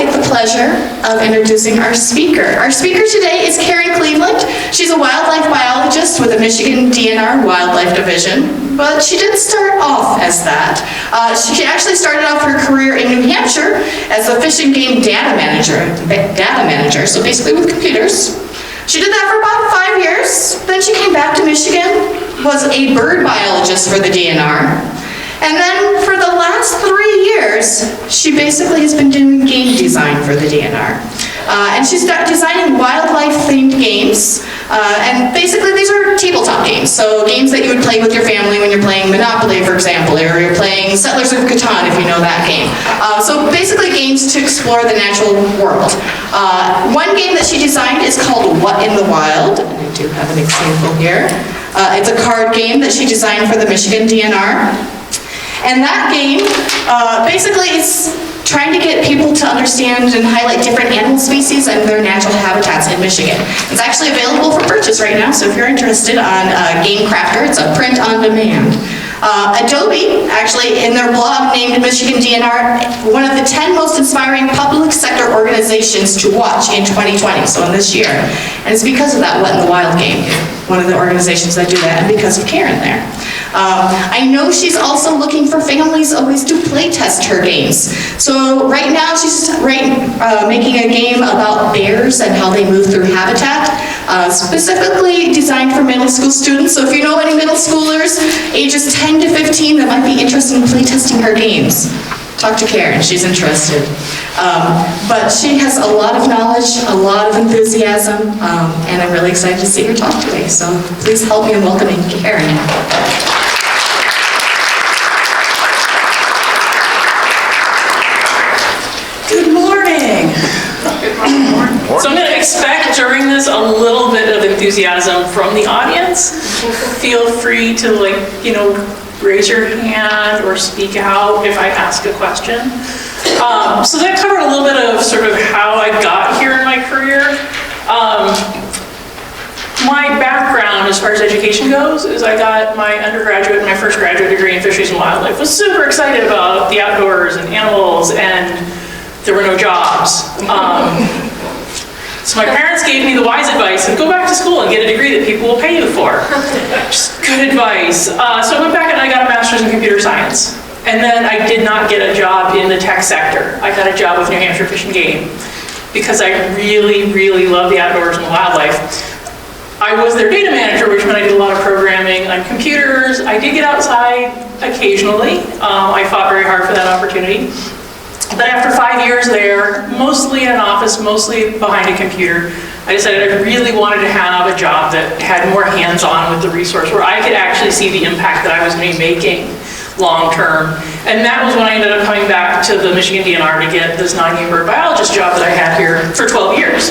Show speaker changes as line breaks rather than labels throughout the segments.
get the pleasure of introducing our speaker. Our speaker today is Karen Cleveland. She's a wildlife biologist with the Michigan DNR Wildlife Division, but she didn't start off as that. She actually started off her career in New Hampshire as a fish and game data manager, so basically with computers. She did that for about 5 years. Then she came back to Michigan, was a bird biologist for the DNR. And then for the last 3 years, she basically has been doing game design for the DNR. And she's designing wildlife-themed games. And basically these are tabletop games. So games that you would play with your family when you're playing Monopoly, for example, or you're playing Settlers of Catan, if you know that game. So basically games to explore the natural world. One game that she designed is called What in the Wild. And I do have an example here. It's a card game that she designed for the Michigan DNR. And that game basically is trying to get people to understand and highlight different animal species and their natural habitats in Michigan. It's actually available for purchase right now, so if you're interested on Game Crafter, it's a print on demand. Adobe, actually, in their blog named Michigan DNR one of the 10 most inspiring public sector organizations to watch in 2020, so in this year. And it's because of that What in the Wild game, one of the organizations that do that, and because of Karen there. I know she's also looking for families always to play test her games. So right now she's making a game about bears and how they move through habitat, specifically designed for middle school students. So if you know any middle schoolers, ages 10 to 15 that might be interested in play testing her games, talk to Karen, she's interested. But she has a lot of knowledge, a lot of enthusiasm, and I'm really excited to see her talk today. So please help me in welcoming Karen.
Good morning. So I'm going to expect during this a little bit of enthusiasm from the audience. Feel free to raise your hand or speak out if I ask a question. So that covered a little bit of sort of how I got here in my career. My background as far as education goes is I got my undergraduate and my first graduate degree in fisheries and wildlife. Was super excited about the outdoors and animals, and there were no jobs. So my parents gave me the wise advice of go back to school and get a degree that people will pay you for. Just good advice. So I went back and I got a master's in computer science. And then I did not get a job in the tech sector. I got a job with New Hampshire Fish and Game because I really, really love the outdoors and the wildlife. I was their data manager, which meant I did a lot of programming on computers. I did get outside occasionally. I fought very hard for that opportunity. But after 5 years there, mostly in an office, mostly behind a computer, I decided I really wanted to have a job that had more hands-on with the resource, where I could actually see the impact that I was going to be making long-term. And that was when I ended up coming back to the Michigan DNR to get this non-game bird biologist job that I had here for 12 years.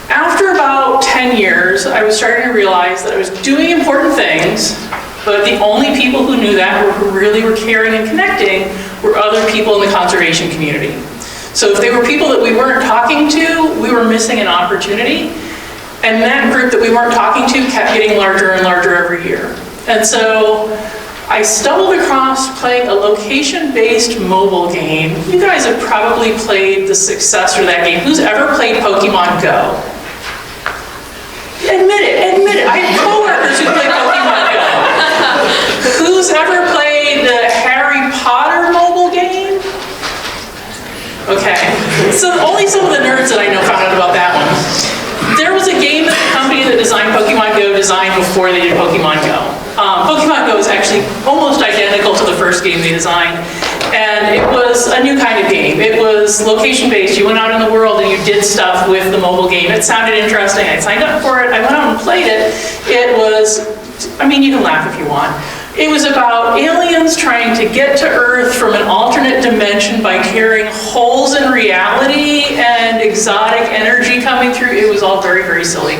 After about 10 years, I was starting to realize that I was doing important things, but the only people who knew that, or who really were caring and connecting, were other people in the conservation community. So if they were people that we weren't talking to, we were missing an opportunity. And that group that we weren't talking to kept getting larger and larger every year. And so I stumbled across playing a location-based mobile game. You guys have probably played the successor of that game. Who's ever played Pokemon Go? Admit it. I have coworkers who play Pokemon Go. Who's ever played the Harry Potter mobile game? Okay, so only some of the nerds that I know found out about that one. There was a game that the company that designed Pokemon Go designed before they did Pokemon Go. Pokemon Go is actually almost identical to the first game they designed. And it was a new kind of game. It was location-based. You went out in the world and you did stuff with the mobile game. It sounded interesting. I signed up for it. I went out and played it. It was, you can laugh if you want. It was about aliens trying to get to Earth from an alternate dimension by tearing holes in reality and exotic energy coming through. It was all very, very silly.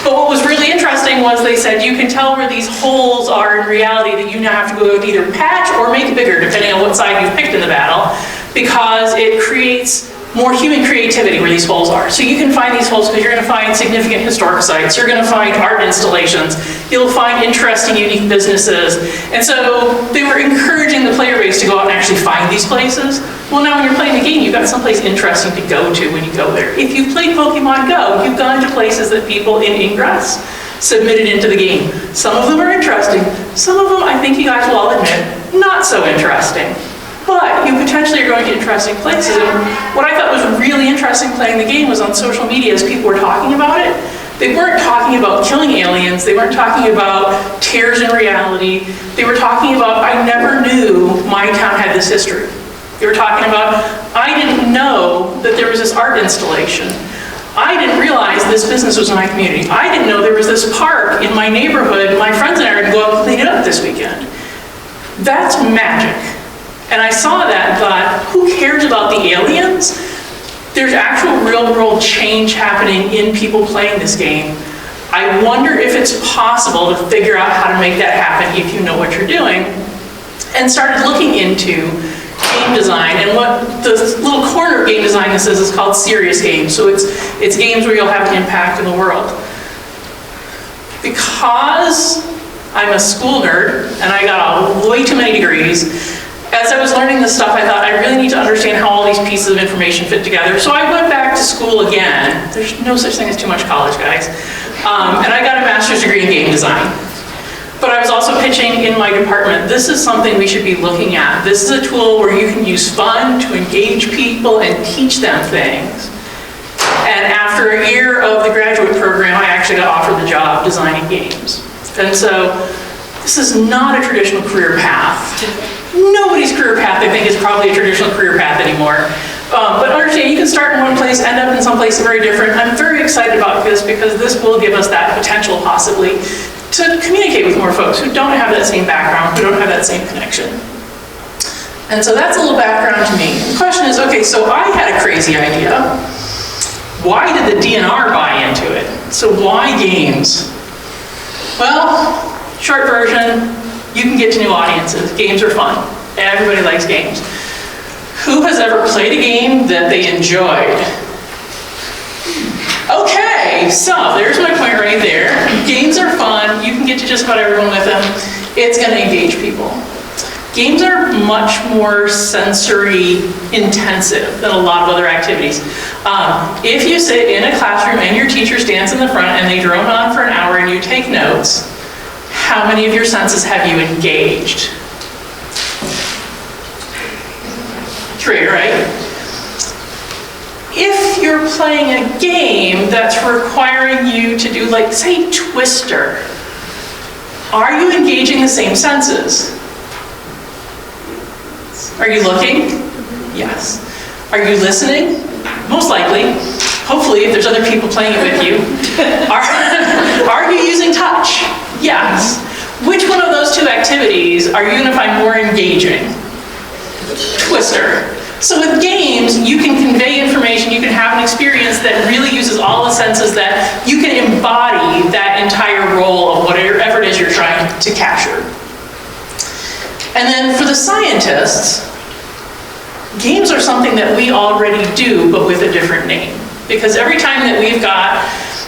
But what was really interesting was they said you can tell where these holes are in reality that you now have to go either patch or make bigger, depending on what side you've picked in the battle, because it creates more human creativity where these holes are. So you can find these holes because you're going to find significant historic sites, you're going to find art installations, you'll find interesting, unique businesses. And so they were encouraging the player base to go out and actually find these places. Well, now when you're playing the game, you've got someplace interesting to go to when you go there. If you've played Pokemon Go, you've gone to places that people in Ingress submitted into the game. Some of them are interesting, some of them, I think you guys will all admit, not so interesting. But you potentially are going to interesting places. And what I thought was really interesting playing the game was on social media as people were talking about it. They weren't talking about killing aliens. They weren't talking about tears in reality. They were talking about, I never knew my town had this history. They were talking about, I didn't know that there was this art installation. I didn't realize this business was in my community. I didn't know there was this park in my neighborhood. My friends and I are going to go out and clean it up this weekend. That's magic. And I saw that and thought, who cares about the aliens? There's actual real-world change happening in people playing this game. I wonder if it's possible to figure out how to make that happen if you know what you're doing. And started looking into game design, and what the little corner of game design this is called serious games. So it's games where you'll have an impact in the world. Because I'm a school nerd, and I got way too many degrees, as I was learning this stuff, I thought I really need to understand how all these pieces of information fit together. So I went back to school again. There's no such thing as too much college, guys. And I got a master's degree in game design. But I was also pitching in my department, this is something we should be looking at. This is a tool where you can use fun to engage people and teach them things. And after a year of the graduate program, I actually got offered the job designing games. And so this is not a traditional career path. Nobody's career path, I think, is probably a traditional career path anymore. But understand, you can start in one place, end up in someplace very different. I'm very excited about this because this will give us that potential, possibly, to communicate with more folks who don't have that same background, who don't have that same connection. And so that's a little background to me. The question is, okay, so I had a crazy idea. Why did the DNR buy into it? So why games? Well, short version, you can get to new audiences. Games are fun. Everybody likes games. Who has ever played a game that they enjoyed? Okay, so there's my point right there. Games are fun. You can get to just about everyone with them. It's going to engage people. Games are much more sensory intensive than a lot of other activities. If you sit in a classroom and your teacher stands in the front and they drone on for an hour and you take notes, how many of your senses have you engaged? 3, right? If you're playing a game that's requiring you to do, like, say, Twister, are you engaging the same senses? Are you looking? Yes. Are you listening? Most likely. Hopefully, if there's other people playing it with you. Are you using touch? Yes. Which one of those 2 activities are you going to find more engaging? Twister. So with games, you can convey information, you can have an experience that really uses all the senses, that you can embody that entire role of whatever it is you're trying to capture. And then for the scientists, games are something that we already do, but with a different name. Because every time that we've got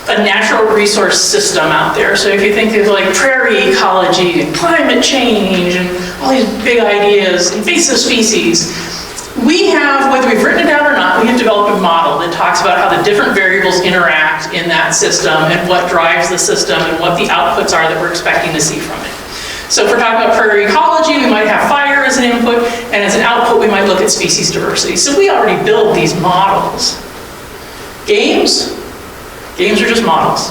a natural resource system out there, so if you think of like prairie ecology and climate change and all these big ideas, invasive species, we have, whether we've written it down or not, we have developed a model that talks about how the different variables interact in that system and what drives the system and what the outputs are that we're expecting to see from it. So if we're talking about prairie ecology, we might have fire as an input, and as an output, we might look at species diversity. So we already build these models. Games are just models.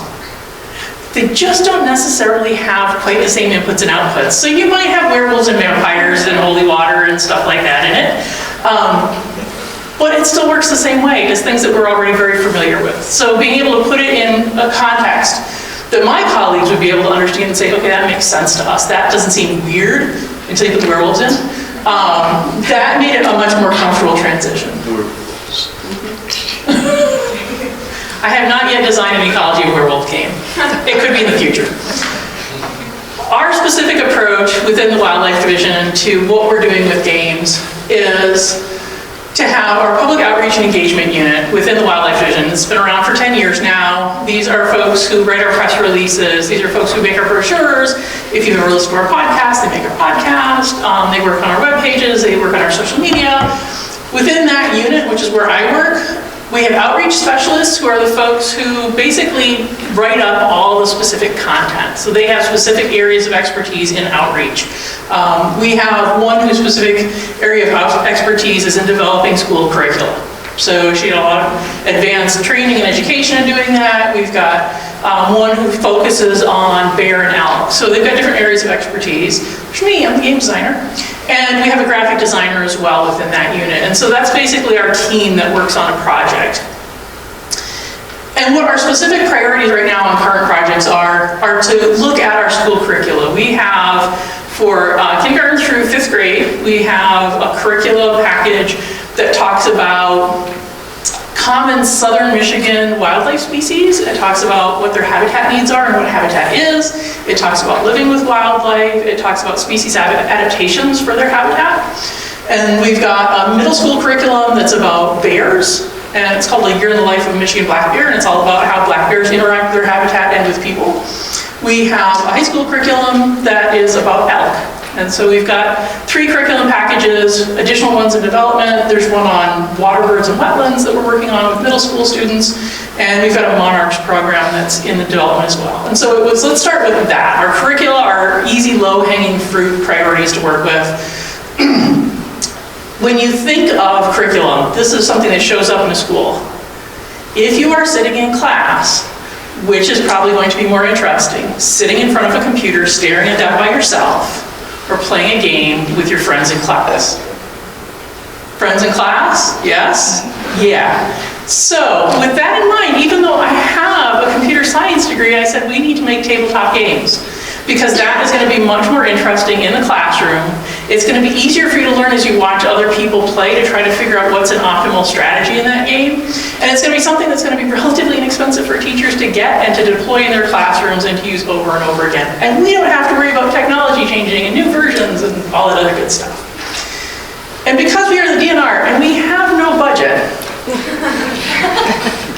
They just don't necessarily have quite the same inputs and outputs. So you might have werewolves and vampires and holy water and stuff like that in it. But it still works the same way as things that we're already very familiar with. So being able to put it in a context that my colleagues would be able to understand and say, okay, that makes sense to us. That doesn't seem weird until you put the werewolves in. That made it a much more comfortable transition. I have not yet designed an ecology of werewolf game. It could be in the future. Our specific approach within the Wildlife Division to what we're doing with games is to have our public outreach and engagement unit within the Wildlife Division. It's been around for 10 years now. These are folks who write our press releases. These are folks who make our brochures. If you've ever listened to our podcast, they make our podcast. They work on our web pages. They work on our social media. Within that unit, which is where I work, we have outreach specialists who are the folks who basically write up all the specific content. So they have specific areas of expertise in outreach. We have one whose specific area of expertise is in developing school curricula. So she had a lot of advanced training and education in doing that. We've got one who focuses on bear and elk. So they've got different areas of expertise. There's me, I'm the game designer. And we have a graphic designer as well within that unit. And so that's basically our team that works on a project. And what our specific priorities right now on current projects are to look at our school curricula. We have, for kindergarten through 5th grade, we have a curriculum package that talks about common southern Michigan wildlife species. It talks about what their habitat needs are and what habitat is. It talks about living with wildlife. It talks about species adaptations for their habitat. And we've got a middle school curriculum that's about bears, and it's called A Year in the Life of a Michigan Black Bear, and it's all about how black bears interact with their habitat and with people. We have a high school curriculum that is about elk. And so we've got 3 curriculum packages, additional ones in development. There's one on water birds and wetlands that we're working on with middle school students. And we've got a monarchs program that's in the development as well. And so let's start with that. Our curricula are easy, low-hanging fruit priorities to work with. When you think of curriculum, this is something that shows up in a school. If you are sitting in class, which is probably going to be more interesting, sitting in front of a computer, staring at that by yourself, or playing a game with your friends in class. Friends in class? Yes? Yeah. So with that in mind, even though I have a computer science degree, I said we need to make tabletop games, because that is going to be much more interesting in the classroom. It's going to be easier for you to learn as you watch other people play to try to figure out what's an optimal strategy in that game. And it's going to be something that's going to be relatively inexpensive for teachers to get and to deploy in their classrooms and to use over and over again. And we don't have to worry about technology changing and new versions and all that other good stuff. And because we are the DNR and we have no budget,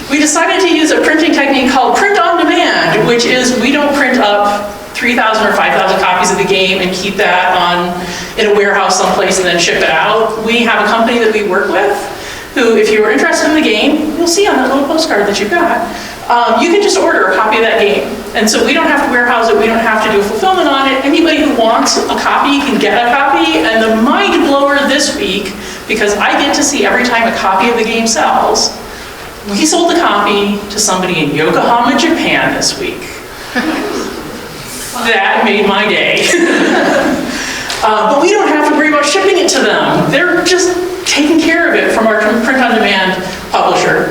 we decided to use a printing technique called print on demand, which is we don't print up 3,000 or 5,000 copies of the game and keep that in a warehouse someplace and then ship it out. We have a company that we work with who, if you are interested in the game, you'll see on that little postcard that you've got, you can just order a copy of that game. And so we don't have to warehouse it, we don't have to do a fulfillment on it. Anybody who wants a copy can get a copy. And the mind blower this week, because I get to see every time a copy of the game sells, we sold a copy to somebody in Yokohama, Japan this week. That made my day. But we don't have to worry about shipping it to them. They're just taking care of it from our print-on-demand publisher.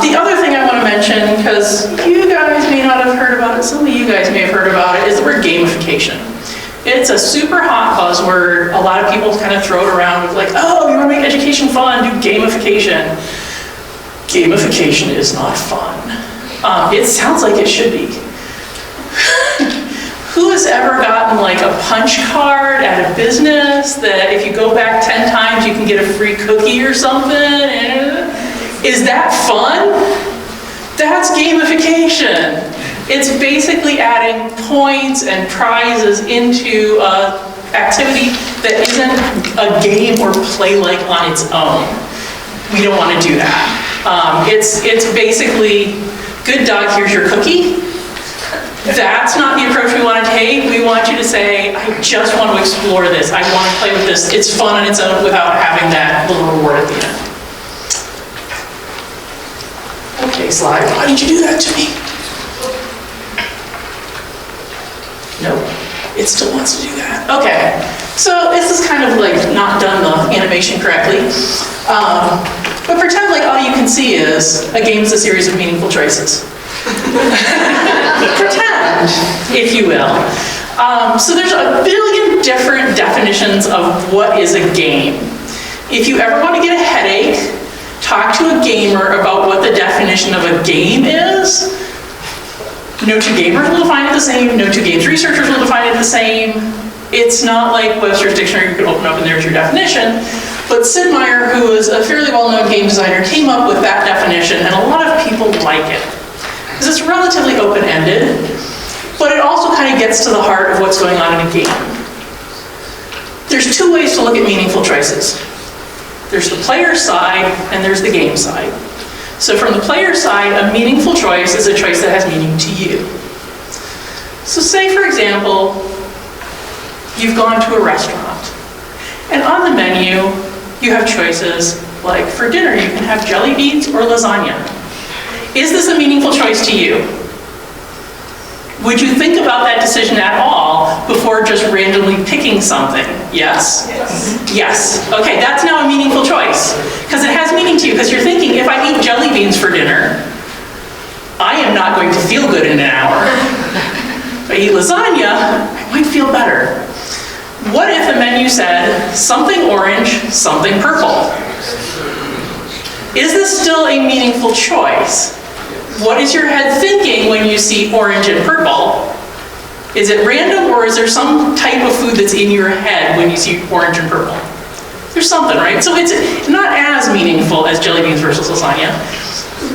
The other thing I want to mention, because you guys may not have heard about it, some of you guys may have heard about it, is the word gamification. It's a super hot buzzword. A lot of people kind of throw it around with like, oh, you want to make education fun, do gamification. Gamification is not fun. It sounds like it should be. Who has ever gotten like a punch card at a business that if you go back 10 times you can get a free cookie or something? Is that fun? That's gamification. It's basically adding points and prizes into an activity that isn't a game or play-like on its own. We don't want to do that. It's basically, good dog, here's your cookie. That's not the approach we want to take. We want you to say, I just want to explore this. I want to play with this. It's fun on its own without having that little reward at the end. Okay, slide. Why did you do that to me? No, it still wants to do that. Okay, so this is kind of like not done the animation correctly. But pretend like all you can see is a game is a series of meaningful choices. Pretend, if you will. So there's a billion different definitions of what is a game. If you ever want to get a headache, talk to a gamer about what the definition of a game is. No two gamers will define it the same, no two games researchers will define it the same. It's not like Webster's dictionary you can open up and there's your definition. But Sid Meier, who is a fairly well-known game designer, came up with that definition, and a lot of people like it. Because it's relatively open-ended, but it also kind of gets to the heart of what's going on in a game. There's two ways to look at meaningful choices. There's the player side, and there's the game side. So from the player side, a meaningful choice is a choice that has meaning to you. So say, for example, you've gone to a restaurant, and on the menu, you have choices like, for dinner, you can have jelly beans or lasagna. Is this a meaningful choice to you? Would you think about that decision at all before just randomly picking something? Yes? Yes. Yes. Okay, that's now a meaningful choice. Because it has meaning to you, because you're thinking, if I eat jelly beans for dinner, I am not going to feel good in an hour. If I eat lasagna, I might feel better. What if the menu said, something orange, something purple? Is this still a meaningful choice? What is your head thinking when you see orange and purple? Is it random, or is there some type of food that's in your head when you see orange and purple? There's something, right? So it's not as meaningful as jelly beans versus lasagna.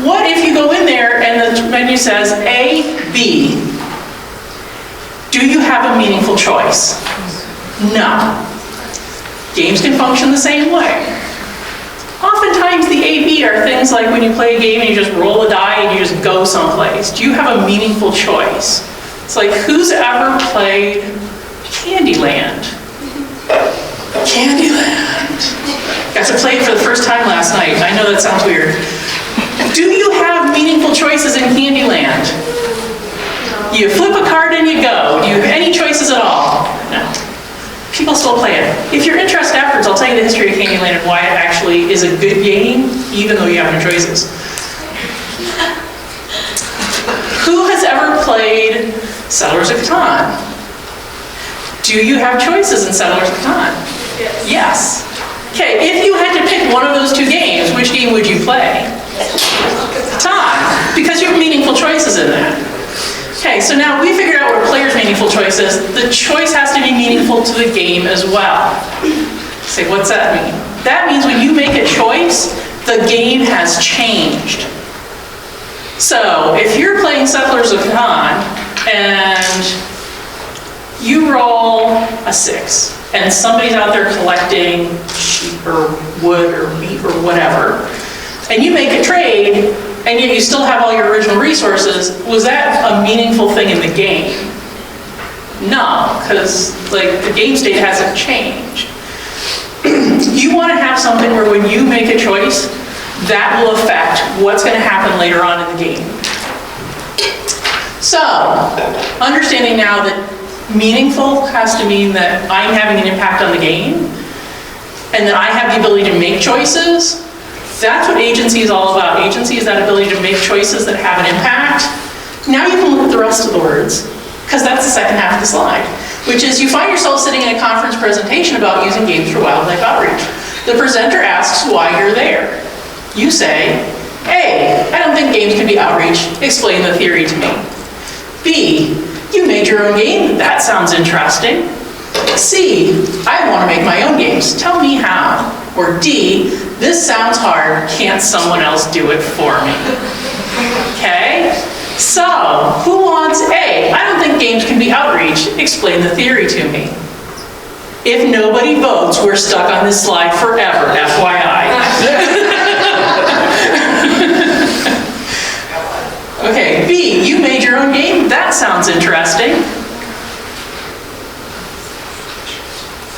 What if you go in there and the menu says A, B? Do you have a meaningful choice? No. Games can function the same way. Oftentimes the A-B are things like when you play a game and you just roll a die and you just go someplace. Do you have a meaningful choice? It's like, who's ever played Candyland? Candyland. Got to play it for the first time last night. I know that sounds weird. Do you have meaningful choices in Candyland? You flip a card and you go. Do you have any choices at all? No. People still play it. If you're interested afterwards, I'll tell you the history of Candyland and why it actually is a good game, even though you have no choices. Who has ever played Settlers of Catan? Do you have choices in Settlers of Catan? Yes. Okay, if you had to pick one of those two games, which game would you play? Catan, because you have meaningful choices in that. Okay, so now we figured out what a player's meaningful choice is. The choice has to be meaningful to the game as well. Say, what's that mean? That means when you make a choice, the game has changed. So if you're playing Settlers of Catan and you roll a 6, and somebody's out there collecting sheep or wood or meat or whatever, and you make a trade, and yet you still have all your original resources, was that a meaningful thing in the game? No, because the game state hasn't changed. You want to have something where when you make a choice, that will affect what's going to happen later on in the game. So, understanding now that meaningful has to mean that I'm having an impact on the game, and that I have the ability to make choices. That's what agency is all about. Agency is that ability to make choices that have an impact. Now you can look at the rest of the words, because that's the second half of the slide, which is you find yourself sitting in a conference presentation about using games for wildlife outreach. The presenter asks why you're there. You say, A, I don't think games can be outreach. Explain the theory to me. B, you made your own game. That sounds interesting. C, I want to make my own games. Tell me how. Or D, this sounds hard. Can't someone else do it for me? Okay? So, who wants A? I don't think games can be outreach. Explain the theory to me. If nobody votes, we're stuck on this slide forever, FYI. Okay, B, you made your own game? That sounds interesting.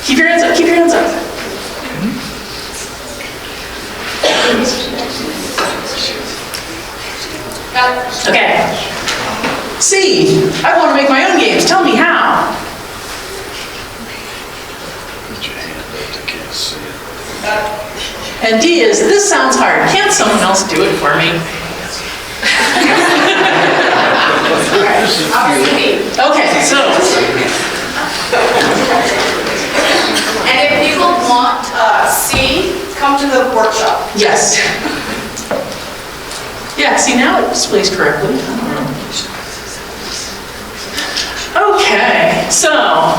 Keep your hands up, keep your hands up. Okay. C, I want to make my own games. Tell me how. And D is, this sounds hard. Can't someone else do it for me? Okay, so.
And if people want C, come to the workshop.
Yes. Yeah, see, now it displays correctly. Okay, so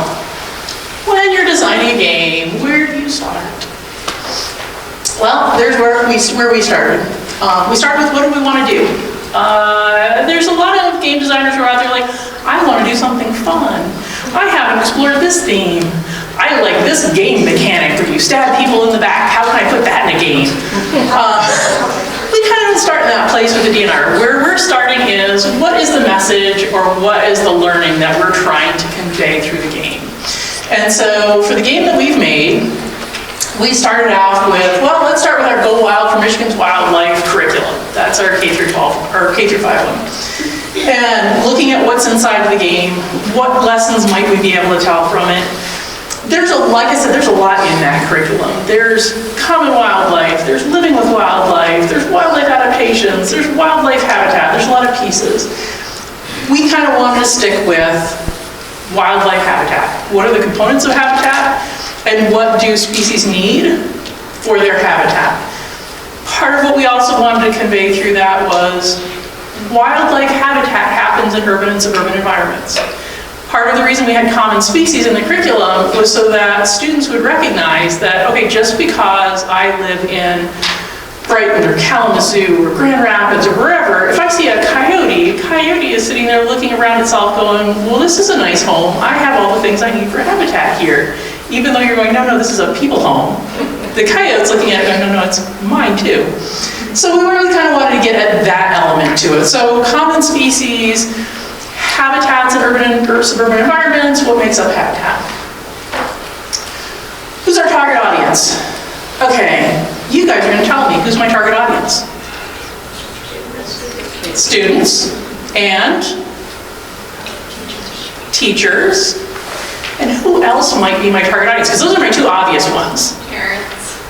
when you're designing a game, where do you start? Well, there's where we started. We started with, what do we want to do? There's a lot of game designers who are out there like, I want to do something fun. I haven't explored this theme. I like this game mechanic where you stab people in the back. How can I put that in a game? We kind of start in that place with the DNR. Where we're starting is, what is the message or what is the learning that we're trying to convey through the game? And so for the game that we've made, we started out with, well, let's start with our Go Wild for Michigan's Wildlife curriculum. That's our K-12 or K-5 one. And looking at what's inside of the game, what lessons might we be able to tell from it? There's like I said, there's a lot in that curriculum. There's common wildlife, there's living with wildlife, there's wildlife adaptations, there's wildlife habitat, there's a lot of pieces. We kind of wanted to stick with wildlife habitat. What are the components of habitat? And what do species need for their habitat? Part of what we also wanted to convey through that was wildlife habitat happens in urban and suburban environments. Part of the reason we had common species in the curriculum was so that students would recognize that, okay, just because I live in Brighton or Kalamazoo or Grand Rapids or wherever, if I see a coyote is sitting there looking around itself going, well, this is a nice home. I have all the things I need for habitat here. Even though you're going, no, this is a people home. The coyote's looking at it going, no, it's mine too. So we really kind of wanted to get at that element to it. So common species, habitats in urban or suburban environments, what makes up habitat? Who's our target audience? Okay, you guys are going to tell me who's my target audience. Students and teachers. And who else might be my target audience? Because those are my two obvious ones.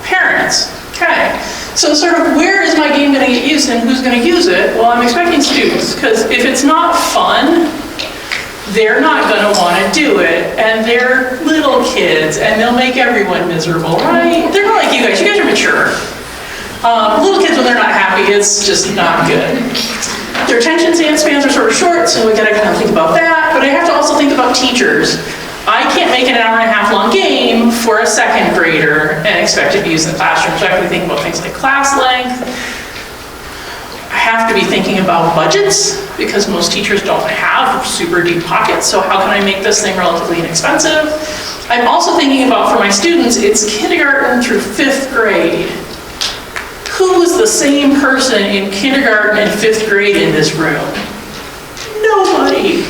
Parents, okay. So sort of where is my game going to get used and who's going to use it? Well, I'm expecting students, because if it's not fun, they're not going to want to do it. And they're little kids, and they'll make everyone miserable, right? They're not like you guys are mature. Little kids, when they're not happy, it's just not good. Their attention spans are sort of short, so we got to kind of think about that. But I have to also think about teachers. I can't make an hour-and-a-half long game for a second grader and expect it to be used in the classroom. So I have to think about things like class length. I have to be thinking about budgets, because most teachers don't have super deep pockets. So how can I make this thing relatively inexpensive? I'm also thinking about, for my students, it's kindergarten through 5th grade. Who was the same person in kindergarten and 5th grade in this room? Nobody.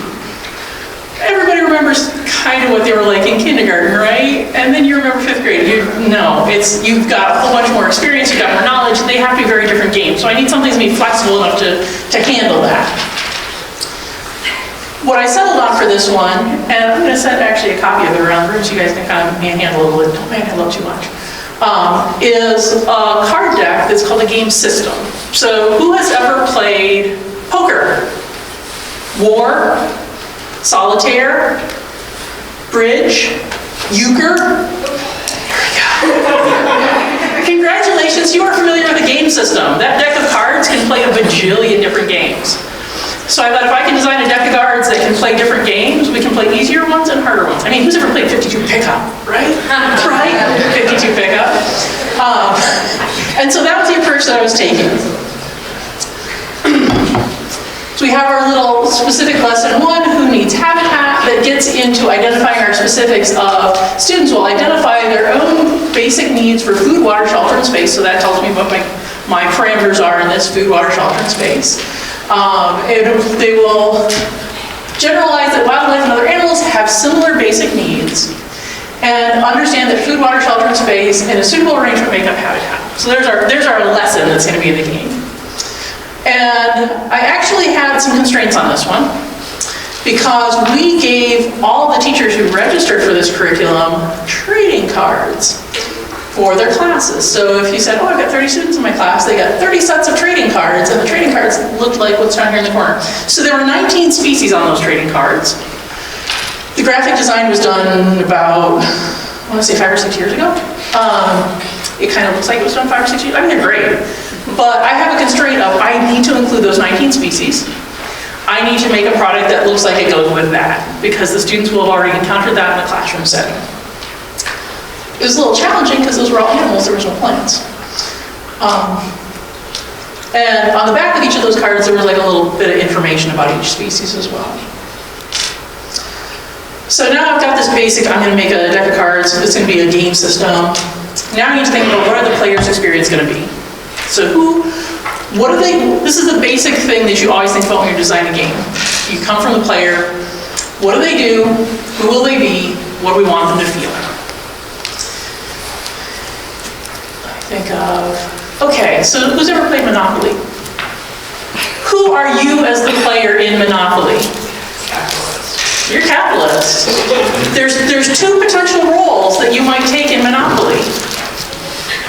Everybody remembers kind of what they were like in kindergarten, right? And then you remember 5th grade. You've got a whole bunch more experience, you've got more knowledge, they have to be very different games. So I need something to be flexible enough to handle that. What I settled on for this one, and I'm going to send actually a copy of it around the room so you guys can kind of manhandle it a little bit. Don't manhandle it too much. Is a card deck that's called a game system. So who has ever played poker? War? Solitaire, bridge, euchre. There we go. Congratulations, you are familiar with the game system. That deck of cards can play a bajillion different games. So I thought if I can design a deck of cards that can play different games, we can play easier ones and harder ones. I mean, who's ever played 52 pickup, right? Right? 52 pickup. And so that was the approach that I was taking. So we have our little specific lesson 1, who needs habitat, that gets into identifying our specifics of students will identify their own basic needs for food, water, shelter, and space. So that tells me what my parameters are in this food, water, shelter, and space. They will generalize that wildlife and other animals have similar basic needs and understand that food, water, shelter, and space in a suitable arrangement make up habitat. So there's our lesson that's going to be in the game. And I actually had some constraints on this one, because we gave all the teachers who registered for this curriculum trading cards for their classes. So if you said, oh, I've got 30 students in my class, they got 30 sets of trading cards, and the trading cards looked like what's down here in the corner. So there were 19 species on those trading cards. The graphic design was done about, I want to say 5 or 6 years ago. It kind of looks like it was done 5 or 6 years. I mean, they're great. But I have a constraint of I need to include those 19 species. I need to make a product that looks like it goes with that, because the students will have already encountered that in the classroom setting. It was a little challenging because those were all animals, there was no plants. And on the back of each of those cards, there was like a little bit of information about each species as well. So now I've got this basic, I'm going to make a deck of cards, it's going to be a game system. Now I need to think about what are the player's experience going to be. So what are they, this is the basic thing that you always think about when you're designing a game. You come from the player, what do they do, who will they be, what do we want them to feel? I think of, okay, so who's ever played Monopoly? Who are you as the player in Monopoly? You're capitalist. There's two potential roles that you might take in Monopoly.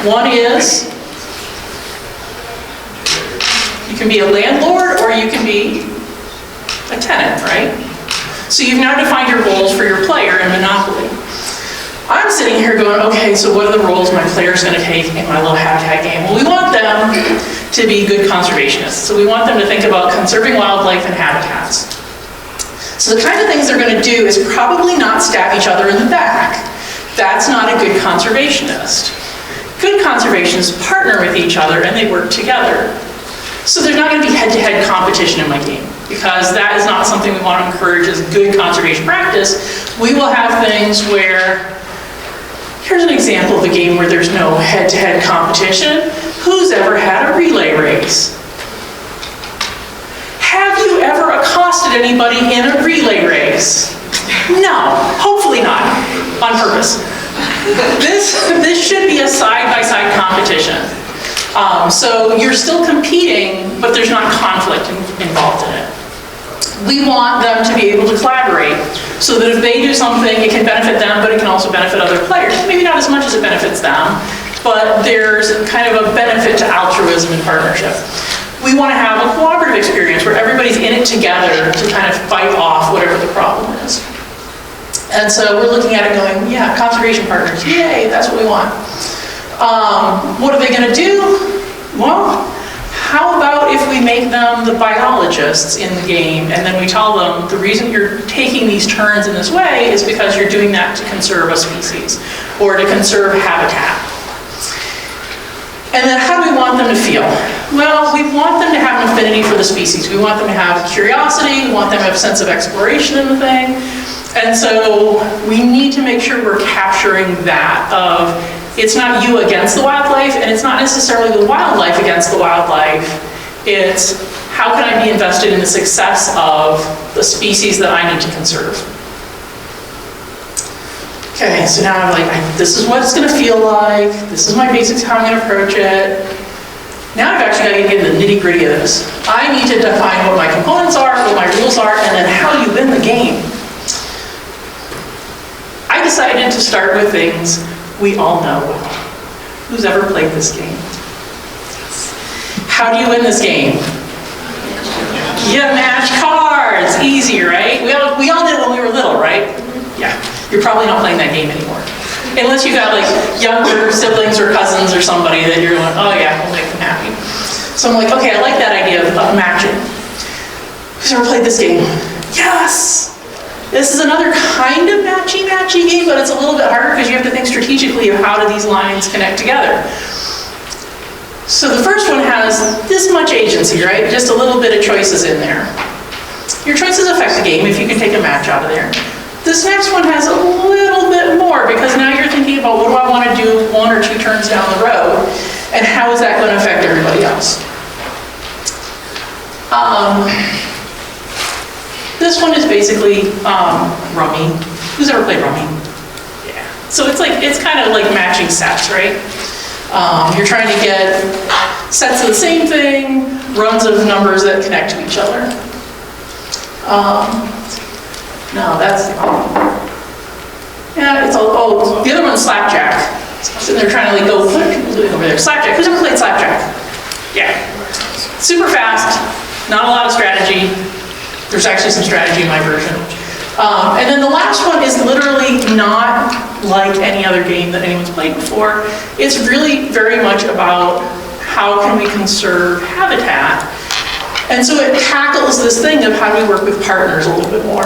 One is, you can be a landlord or you can be a tenant, right? So you've now defined your roles for your player in Monopoly. I'm sitting here going, okay, so what are the roles my player's going to take in my little habitat game? Well, we want them to be good conservationists. So we want them to think about conserving wildlife and habitats. So the kind of things they're going to do is probably not stab each other in the back. That's not a good conservationist. Good conservationists partner with each other and they work together. So there's not going to be head-to-head competition in my game, because that is not something we want to encourage as good conservation practice. We will have things where, here's an example of a game where there's no head-to-head competition. Who's ever had a relay race? Have you ever accosted anybody in a relay race? No, hopefully not, on purpose. This should be a side-by-side competition. So you're still competing, but there's not conflict involved in it. We want them to be able to collaborate so that if they do something, it can benefit them, but it can also benefit other players. Maybe not as much as it benefits them, but there's kind of a benefit to altruism and partnership. We want to have a cooperative experience where everybody's in it together to kind of fight off whatever the problem is. And so we're looking at it going, yeah, conservation partners, yay, that's what we want. What are they going to do? Well, how about if we make them the biologists in the game, and then we tell them the reason you're taking these turns in this way is because you're doing that to conserve a species or to conserve habitat. And then how do we want them to feel? Well, we want them to have an affinity for the species. We want them to have curiosity. We want them to have a sense of exploration in the thing. And so we need to make sure we're capturing that of, it's not you against the wildlife, and it's not necessarily the wildlife against the wildlife. It's how can I be invested in the success of the species that I need to conserve. Okay, so now I'm like, this is what it's going to feel like. This is my basics, how I'm going to approach it. Now I've actually got to get into the nitty-gritty of this. I need to define what my components are, what my rules are, and then how you win the game. I decided to start with things we all know well. Who's ever played this game? How do you win this game? You match cards. Easy, right? We all did it when we were little, right? Yeah. You're probably not playing that game anymore. Unless you've got like younger siblings or cousins or somebody that you're going, oh yeah, we'll make them happy. So I'm like, okay, I like that idea of matching. Who's ever played this game? Yes! This is another kind of matchy game, but it's a little bit harder because you have to think strategically of how do these lines connect together. So the first one has this much agency, right? Just a little bit of choices in there. Your choices affect the game if you can take a match out of there. This next one has a little bit more because now you're thinking about what do I want to do 1 or 2 turns down the road, and how is that going to affect everybody else? This one is basically rummy. Who's ever played rummy? Yeah. So it's kind of like matching sets, right? You're trying to get sets of the same thing, runs of numbers that connect to each other. No, that's, yeah, it's all, oh, the other one's slapjack. So they're trying to like go, what are people doing over there? Slapjack, who's ever played slapjack? Yeah. Super fast, not a lot of strategy. There's actually some strategy in my version. And then the last one is literally not like any other game that anyone's played before. It's really very much about how can we conserve habitat. And so it tackles this thing of how do we work with partners a little bit more.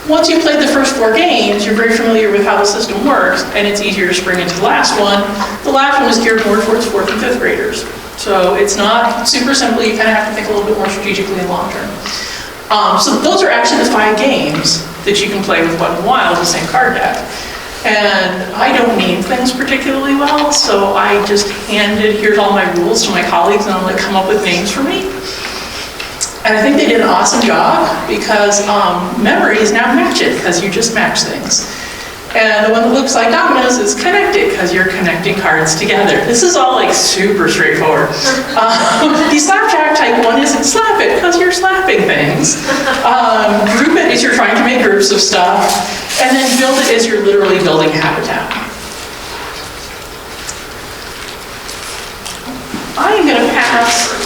Once you've played the first 4 games, you're very familiar with how the system works, and it's easier to spring into the last one. The last one is geared more towards 4th and 5th graders. So it's not super simple, you kind of have to think a little bit more strategically and long term. So those are actually the 5 games that you can play with Wet and Wild, the same card deck. And I don't name things particularly well, so I just handed, here's all my rules to my colleagues, and I'm like, come up with names for me. And I think they did an awesome job, because memory is now match it, because you just match things. And the one that looks like dominoes is connect it, because you're connecting cards together. This is all like super straightforward. The slapjack type one is slap it, because you're slapping things. Group it is you're trying to make groups of stuff. And then build it is you're literally building habitat. I am going to pass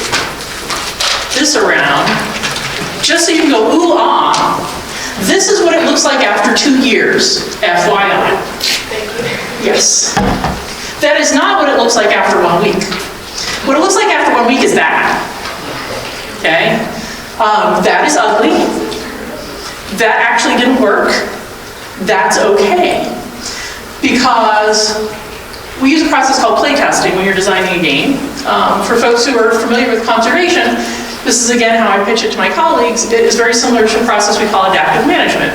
this around, just so you can go, ooh, ah. This is what it looks like after 2 years, FYI.
Thank you.
Yes. That is not what it looks like after 1 week. What it looks like after 1 week is that. Okay? That is ugly. That actually didn't work. That's okay. Because we use a process called playtesting when you're designing a game. For folks who are familiar with conservation, this is again how I pitch it to my colleagues. It is very similar to a process we call adaptive management.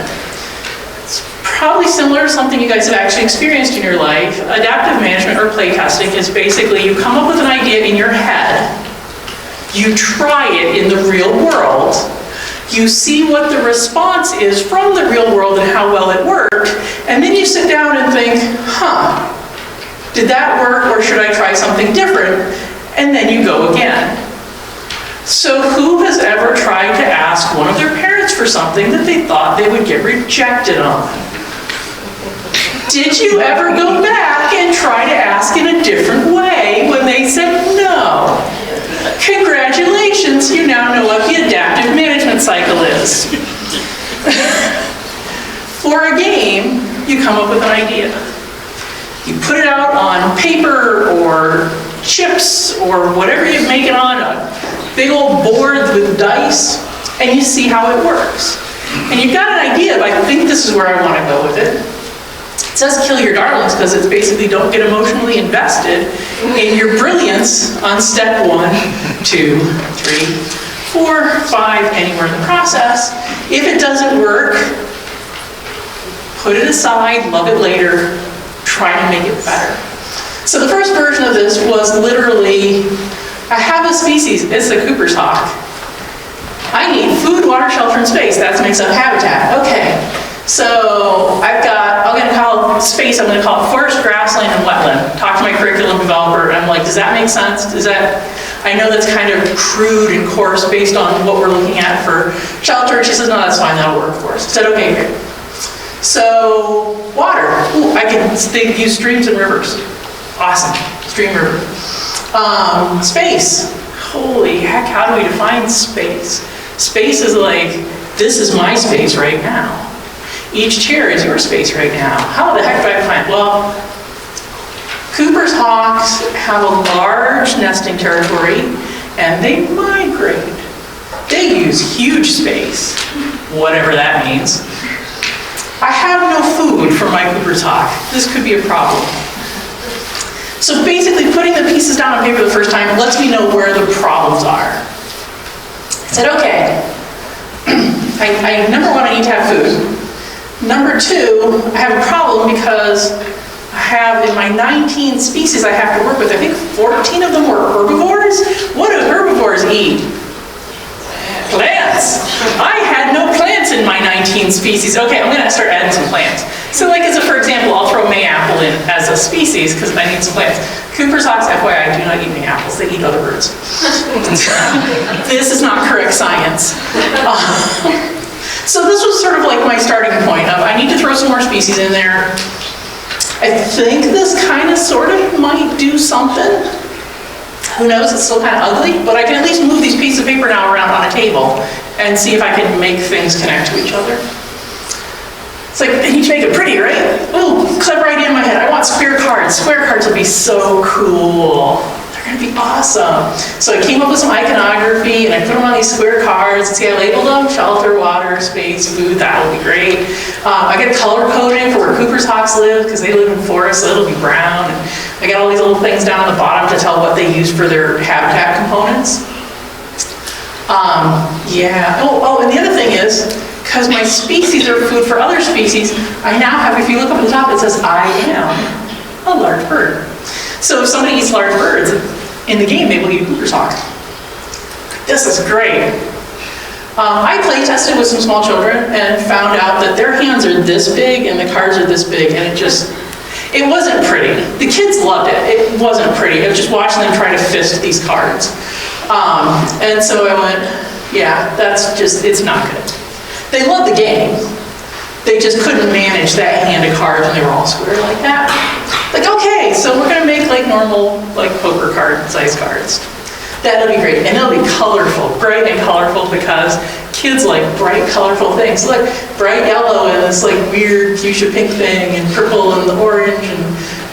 It's probably similar to something you guys have actually experienced in your life. Adaptive management or playtesting is basically you come up with an idea in your head, you try it in the real world, you see what the response is from the real world and how well it worked, and then you sit down and think, did that work, or should I try something different? And then you go again. So who has ever tried to ask one of their parents for something that they thought they would get rejected on? Did you ever go back and try to ask in a different way when they said no? Congratulations, you now know what the adaptive management cycle is. For a game, you come up with an idea. You put it out on paper or chips or whatever you make it on, a big old board with dice, and you see how it works. And you've got an idea of, I think this is where I want to go with it. It says kill your darlings because it's basically don't get emotionally invested in your brilliance on step 1, 2, 3, 4, 5, anywhere in the process. If it doesn't work, put it aside, love it later, try to make it better. So the first version of this was literally, I have a species, it's the Cooper's hawk. I need food, water, shelter, and space. That makes up habitat. Okay, so I'm going to call it space, I'm going to call it forest, grassland, and wetland. Talk to my curriculum developer, and I'm like, does that make sense? I know that's kind of crude and coarse based on what we're looking at for shelter. She says, no, that's fine, that'll work for us. I said, okay, great. So, water. Ooh, they use streams and rivers. Awesome, stream river. Space. Holy heck, how do we define space? Space is like, this is my space right now. Each chair is your space right now. How the heck do I define it? Well, Cooper's hawks have a large nesting territory and they migrate. They use huge space, whatever that means. I have no food for my Cooper's hawk. This could be a problem. So basically putting the pieces down on paper the first time lets me know where the problems are. I said, okay, number 1, I need to have food. Number 2, I have a problem because I have in my 19 species I have to work with, I think 14 of them were herbivores. What do herbivores eat? Plants. I had no plants in my 19 species. Okay, I'm going to start adding some plants. So like for example, I'll throw mayapple in as a species because I need some plants. Cooper's hawks, FYI, do not eat mayaples. They eat other birds. This is not correct science. So this was sort of like my starting point of I need to throw some more species in there. I think this kind of sort of might do something. Who knows, it's still kind of ugly, but I can at least move these pieces of paper now around on a table and see if I can make things connect to each other. It's like, I need to make it pretty, right? Oh, clever idea in my head. I want square cards. Square cards would be so cool. They're gonna be awesome. So I came up with some iconography and I put them on these square cards. See, I labeled them shelter, water, space, food. That would be great. I got color coding for where Cooper's hawks live because they live in forests, so it'll be brown. And I got all these little things down on the bottom to tell what they use for their habitat components. Yeah. Oh, and the other thing is, because my species are food for other species, I now have, if you look up at the top, it says I am a large bird. So if somebody eats large birds in the game, they will eat Cooper's hawk. This is great. I play tested with some small children and found out that their hands are this big and the cards are this big, and it wasn't pretty. The kids loved it. It wasn't pretty. I was just watching them try to fist these cards. And so I went, yeah, it's not good. They loved the game. They just couldn't manage that hand of cards and they were all square like that. Like, okay, so we're gonna make like normal, like poker card size cards. That'll be great, and it'll be colorful, bright and colorful, because kids like bright, colorful things. Look, bright yellow and this like weird fuchsia pink thing, and purple and the orange, and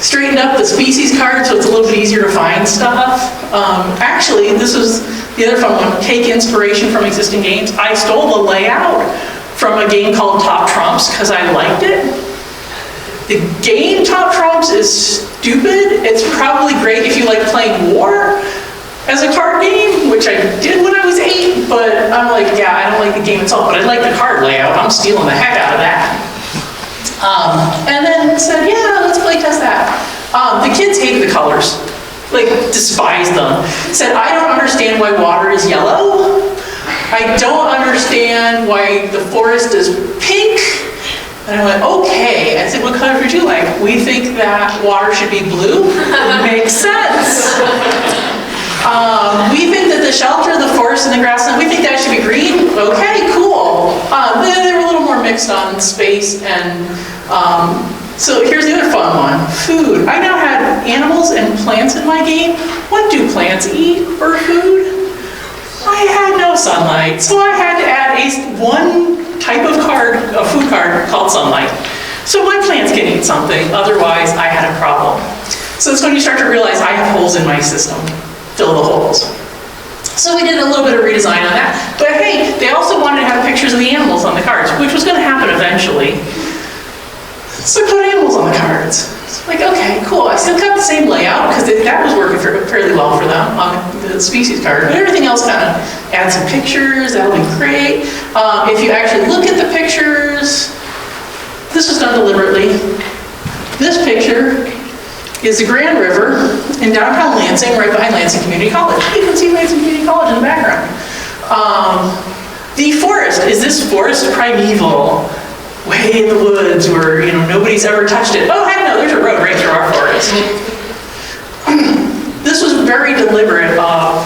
straightened up the species card so it's a little bit easier to find stuff. Actually, this was the other fun one, take inspiration from existing games. I stole the layout from a game called Top Trumps because I liked it. The game Top Trumps is stupid. It's probably great if you like playing war as a card game, which I did when I was 8, but I'm like, yeah, I don't like the game itself, but I like the card layout. I'm stealing the heck out of that. And then said, yeah, let's play test that. The kids hated the colors, like despised them. Said, I don't understand why water is yellow. I don't understand why the forest is pink. And I went, okay. I said, what color would you like? We think that water should be blue. Makes sense. We think that the shelter, the forest, and the grassland, we think that should be green. Okay, cool. They were a little more mixed on space, and so here's the other fun one, food. I now had animals and plants in my game. What do plants eat for food? I had no sunlight, so I had to add one type of card, a food card called sunlight. So my plants can eat something, otherwise I had a problem. So it's when you start to realize I have holes in my system. Fill the holes. So we did a little bit of redesign on that. But hey, they also wanted to have pictures of the animals on the cards, which was going to happen eventually. So I put animals on the cards. So like, okay, cool. I still kept the same layout because that was working fairly well for them on the species card. But everything else kind of add some pictures. That'll be great. If you actually look at the pictures, this was done deliberately. This picture is the Grand River in downtown Lansing, right behind Lansing Community College. You can see Lansing Community College in the background. The forest, is this forest primeval? Way in the woods where, nobody's ever touched it. Oh, heck no, there's a road right through our forest. This was very deliberate of,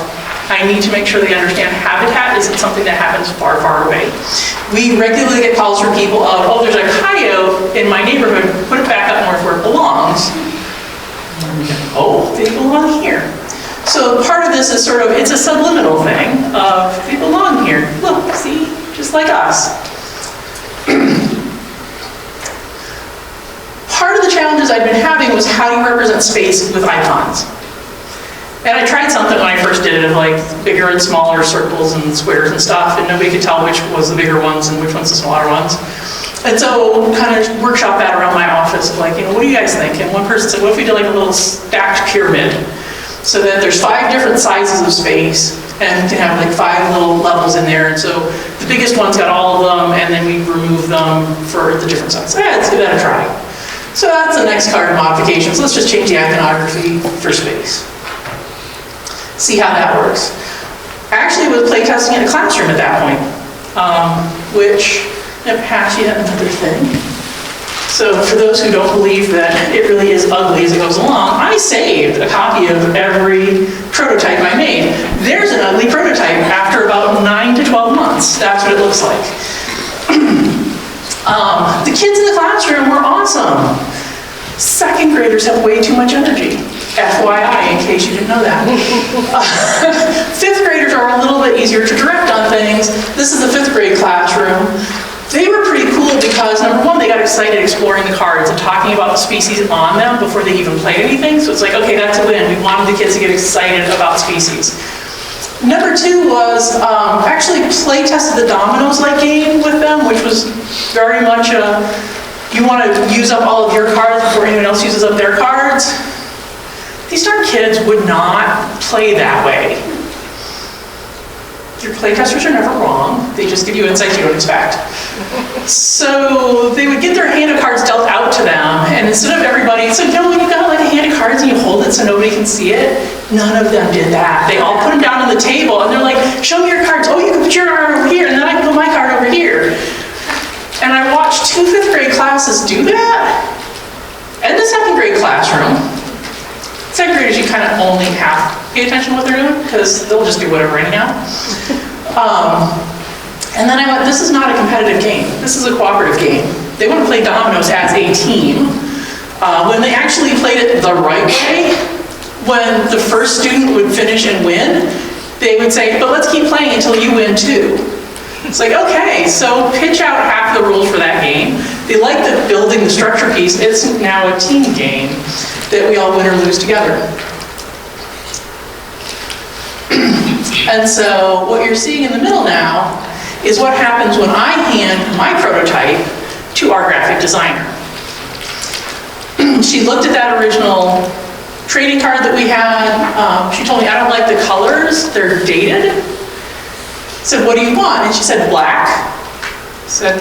I need to make sure they understand habitat isn't something that happens far, far away. We regularly get calls from people of, oh, there's a coyote in my neighborhood, put it back up north where it belongs. Oh, they belong here. So part of this is sort of, it's a subliminal thing of, they belong here. Look, see, just like us. Part of the challenges I'd been having was how do you represent space with icons? And I tried something when I first did it of like bigger and smaller circles and squares and stuff, and nobody could tell which was the bigger ones and which one's the smaller ones. And so kind of workshop that around my office, like, what do you guys think? And one person said, what if we did like a little stacked pyramid? So that there's 5 different sizes of space, and we can have like 5 little levels in there. And so the biggest one's got all of them, and then we remove them for the different sizes. Let's give that a try. So that's the next card modification. So let's just change the iconography for space. See how that works. I actually was playtesting in a classroom at that point, which I'm pass you another thing. So for those who don't believe that it really is ugly as it goes along, I saved a copy of every prototype I made. There's an ugly prototype after about 9 to 12 months. That's what it looks like. The kids in the classroom were awesome. 2nd graders have way too much energy. FYI, in case you didn't know that. 5th graders are a little bit easier to direct on things. This is the 5th grade classroom. They were pretty cool because, number one, they got excited exploring the cards and talking about the species on them before they even played anything. So it's like, okay, that's a win. We wanted the kids to get excited about species. Number two was actually play tested the dominoes-like game with them, which was very much you want to use up all of your cards before anyone else uses up their cards. These darn kids would not play that way. Your playtesters are never wrong. They just give you insights you don't expect. So they would get their hand of cards dealt out to them, and instead of everybody, it's like, no, you got like a hand of cards and you hold it so nobody can see it. None of them did that. They all put them down on the table, and they're like, show me your cards. Oh, you can put your card over here, and then I can put my card over here. And I watched 2 5th grade classes do that, and the 2nd grade classroom. 2nd graders, you kind of only have to pay attention to what they're doing, because they'll just do whatever anyhow. And then I went, this is not a competitive game. This is a cooperative game. They want to play dominoes as a team. When they actually played it the right way, when the first student would finish and win, they would say, but let's keep playing until you win too. It's like, okay, so pitch out half the rules for that game. They like the building the structure piece. It's now a team game that we all win or lose together. And so what you're seeing in the middle now is what happens when I hand my prototype to our graphic designer. She looked at that original trading card that we had. She told me, I don't like the colors, they're dated. I said, what do you want? And she said, black. I said,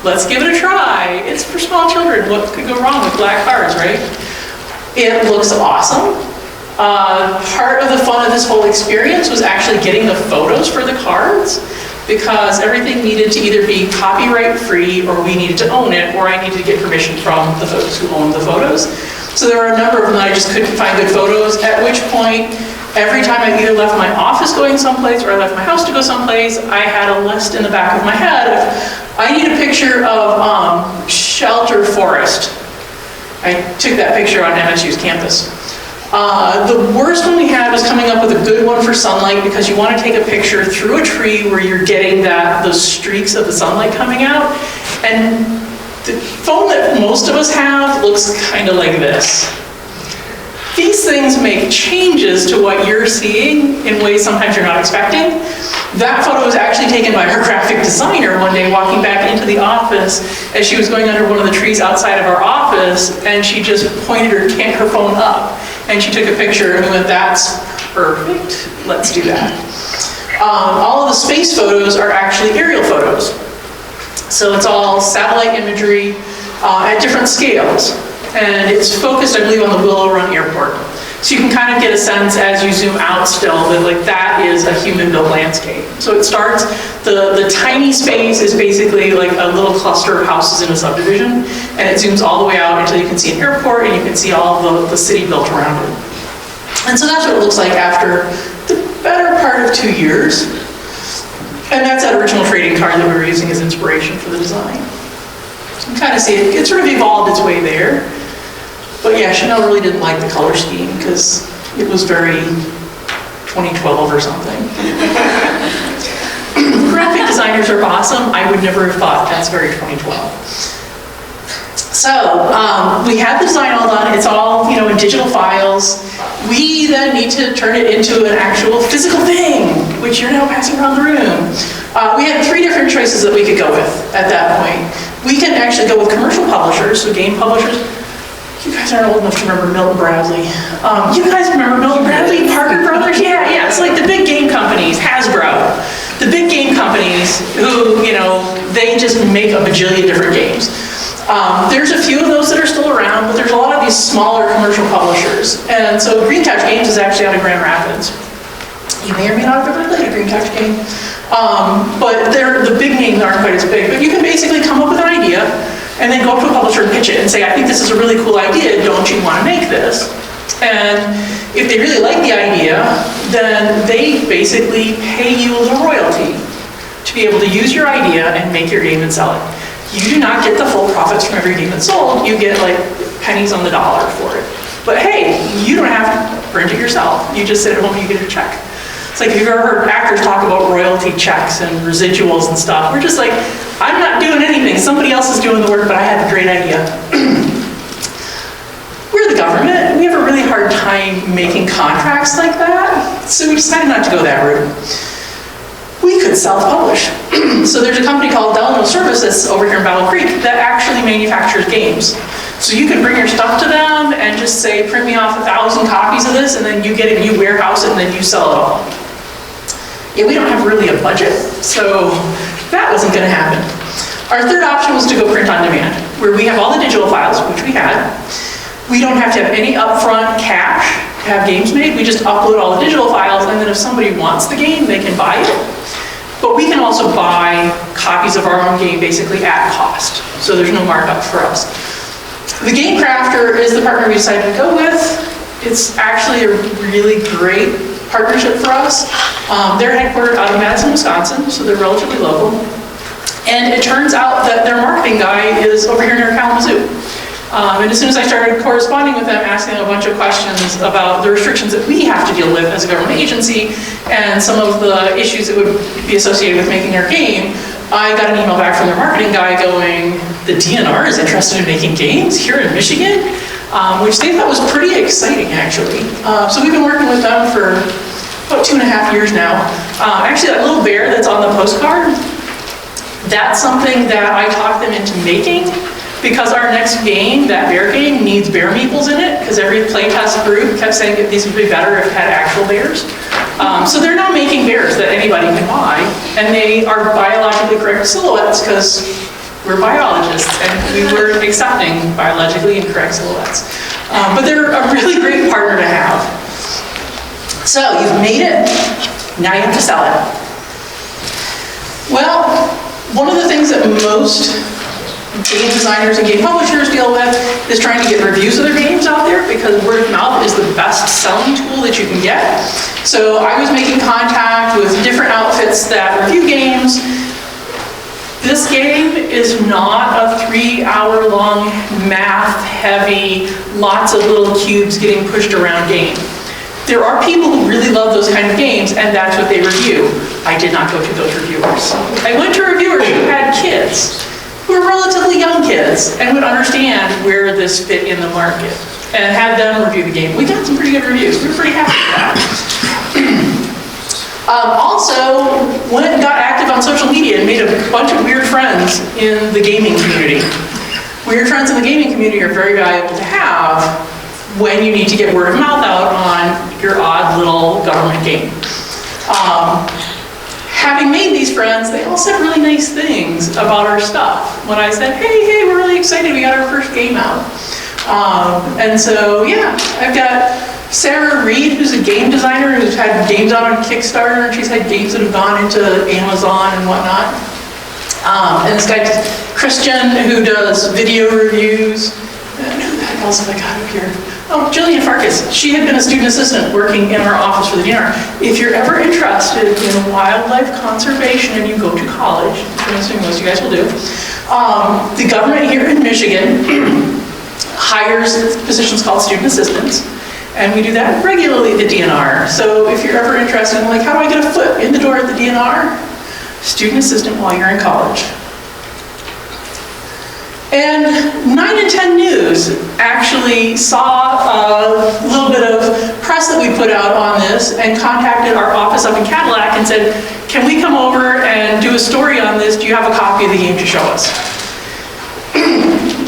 let's give it a try. It's for small children. What could go wrong with black cards, right? It looks awesome. Part of the fun of this whole experience was actually getting the photos for the cards, because everything needed to either be copyright free, or we needed to own it, or I needed to get permission from the folks who owned the photos. So there were a number of them that I just couldn't find good photos, at which point, every time I either left my office going someplace or I left my house to go someplace, I had a list in the back of my head of, I need a picture of shelter forest. I took that picture on MSU's campus. The worst one we had was coming up with a good one for sunlight, because you want to take a picture through a tree where you're getting those streaks of the sunlight coming out. And the phone that most of us have looks kind of like this. These things make changes to what you're seeing in ways sometimes you're not expecting. That photo was actually taken by our graphic designer one day walking back into the office as she was going under one of the trees outside of our office, and she just pointed her phone up. And she took a picture and we went, that's perfect, let's do that. All of the space photos are actually aerial photos. So it's all satellite imagery at different scales. And it's focused, I believe, on the Willow Run Airport. So you can kind of get a sense as you zoom out still that like that is a human-built landscape. So it starts, the tiny space is basically like a little cluster of houses in a subdivision, and it zooms all the way out until you can see an airport and you can see all the city built around it. And so that's what it looks like after the better part of 2 years. And that's that original trading card that we were using as inspiration for the design. So you can kind of see it sort of evolved its way there. But yeah, Chanel really didn't like the color scheme because it was very 2012 or something. Graphic designers are awesome. I would never have thought that's very 2012. So we have the design all done. It's all in digital files. We then need to turn it into an actual physical thing, which you're now passing around the room. We had 3 different choices that we could go with at that point. We can actually go with commercial publishers, so game publishers. You guys aren't old enough to remember Milton Bradley. You guys remember Milton Bradley, Parker Brothers? Yeah, it's like the big game companies, Hasbro. The big game companies who, they just make a bajillion different games. There's a few of those that are still around, but there's a lot of these smaller commercial publishers. And so Green Couch Games is actually out of Grand Rapids. You may or may not have ever played a Green Couch game. But the big names aren't quite as big. But you can basically come up with an idea, and then go up to a publisher and pitch it and say, I think this is a really cool idea, don't you want to make this? And if they really like the idea, then they basically pay you a royalty to be able to use your idea and make your game and sell it. You do not get the full profits from every game that's sold, you get like pennies on the dollar for it. But hey, you don't have to print it yourself. You just sit at home and you get a check. It's like if you've ever heard actors talk about royalty checks and residuals and stuff, we're just like, I'm not doing anything. Somebody else is doing the work, but I had a great idea. We're the government. We have a really hard time making contracts like that, so we decided not to go that route. We could self-publish. So there's a company called Delano Services over here in Battle Creek that actually manufactures games. So you can bring your stuff to them and just say, print me off 1,000 copies of this, and then you get it, you warehouse it, and then you sell it all. Yeah, we don't have really a budget, so that wasn't gonna happen. Our third option was to go print on demand, where we have all the digital files, which we had. We don't have to have any upfront cash to have games made. We just upload all the digital files, and then if somebody wants the game, they can buy it. But we can also buy copies of our own game basically at cost. So there's no markup for us. The Game Crafter is the partner we decided to go with. It's actually a really great partnership for us. They're headquartered out of Madison, Wisconsin, so they're relatively local. And it turns out that their marketing guy is over here near Kalamazoo. And as soon as I started corresponding with them, asking a bunch of questions about the restrictions that we have to deal with as a government agency and some of the issues that would be associated with making their game, I got an email back from their marketing guy going, the DNR is interested in making games here in Michigan, which they thought was pretty exciting, actually. So we've been working with them for about 2.5 years now. Actually, that little bear that's on the postcard, that's something that I talked them into making, because our next game, that bear game, needs bear meeples in it, because every playtest group kept saying that these would be better if it had actual bears. So they're now making bears that anybody can buy, and they are biologically correct silhouettes, because we're biologists, and we were accepting biologically incorrect silhouettes. But they're a really great partner to have. So you've made it, now you have to sell it. Well, one of the things that most game designers and game publishers deal with is trying to get reviews of their games out there, because word of mouth is the best selling tool that you can get. So I was making contact with different outfits that review games. This game is not a 3-hour-long, math-heavy, lots of little cubes getting pushed around game. There are people who really love those kind of games, and that's what they review. I did not go to those reviewers. I went to reviewers who had kids, who were relatively young kids, and would understand where this fit in the market, and had them review the game. We got some pretty good reviews. We were pretty happy with that. Also, went and got active on social media and made a bunch of weird friends in the gaming community. Weird friends in the gaming community are very valuable to have when you need to get word of mouth out on your odd little government game. Having made these friends, they all said really nice things about our stuff. When I said, hey, we're really excited, we got our first game out. And so, yeah, I've got Sarah Reed, who's a game designer, who's had games out on Kickstarter, and she's had games that have gone into Amazon and whatnot. And this guy, Christian, who does video reviews. And who the heck else have I got up here? Oh, Jillian Farkas. She had been a student assistant working in our office for the DNR. If you're ever interested in wildlife conservation and you go to college, which I'm assuming most of you guys will do, the government here in Michigan hires positions called student assistants, and we do that regularly at the DNR. So if you're ever interested in, like, how do I get a foot in the door at the DNR? Student assistant while you're in college. And 9 and 10 News actually saw a little bit of press that we put out on this and contacted our office up in Cadillac and said, can we come over and do a story on this? Do you have a copy of the game to show us?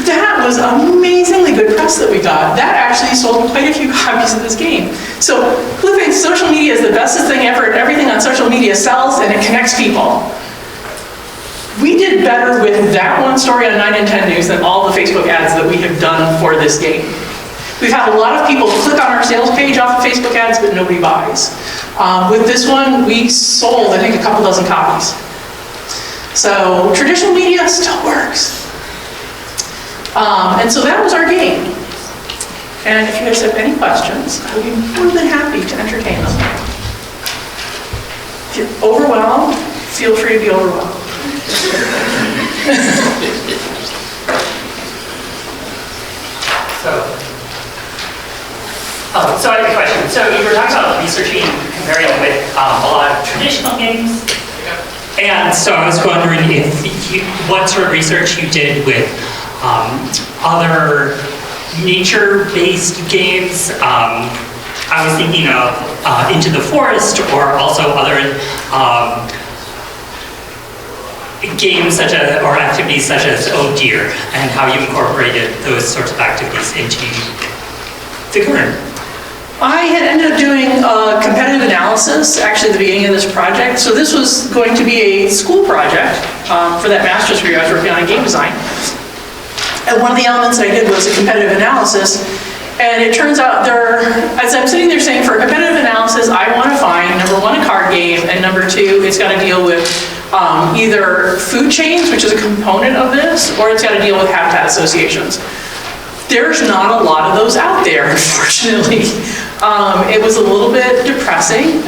That was amazingly good press that we got. That actually sold quite a few copies of this game. So who thinks social media is the bestest thing ever, and everything on social media sells and it connects people? We did better with that one story on 9 and 10 News than all the Facebook ads that we have done for this game. We've had a lot of people click on our sales page off of Facebook ads, but nobody buys. With this one, we sold, I think, a couple dozen copies. So traditional media still works. And so that was our game. And if you guys have any questions, I would be more than happy to entertain them. If you're overwhelmed, feel free to be overwhelmed.
So I have a question. So you were talking about researching, comparing with a lot of traditional games. And so I was wondering what sort of research you did with other nature-based games. I was thinking of Into the Forest, or also other games such as, or activities such as Oh Dear, and how you incorporated those sorts of activities into the current.
I had ended up doing competitive analysis actually at the beginning of this project. So this was going to be a school project for that master's degree I was working on in game design. And one of the elements that I did was a competitive analysis. And it turns out as I'm sitting there saying, for a competitive analysis, I want to find, number one, a card game, and number two, it's got to deal with either food chains, which is a component of this, or it's got to deal with habitat associations. There's not a lot of those out there, unfortunately. It was a little bit depressing.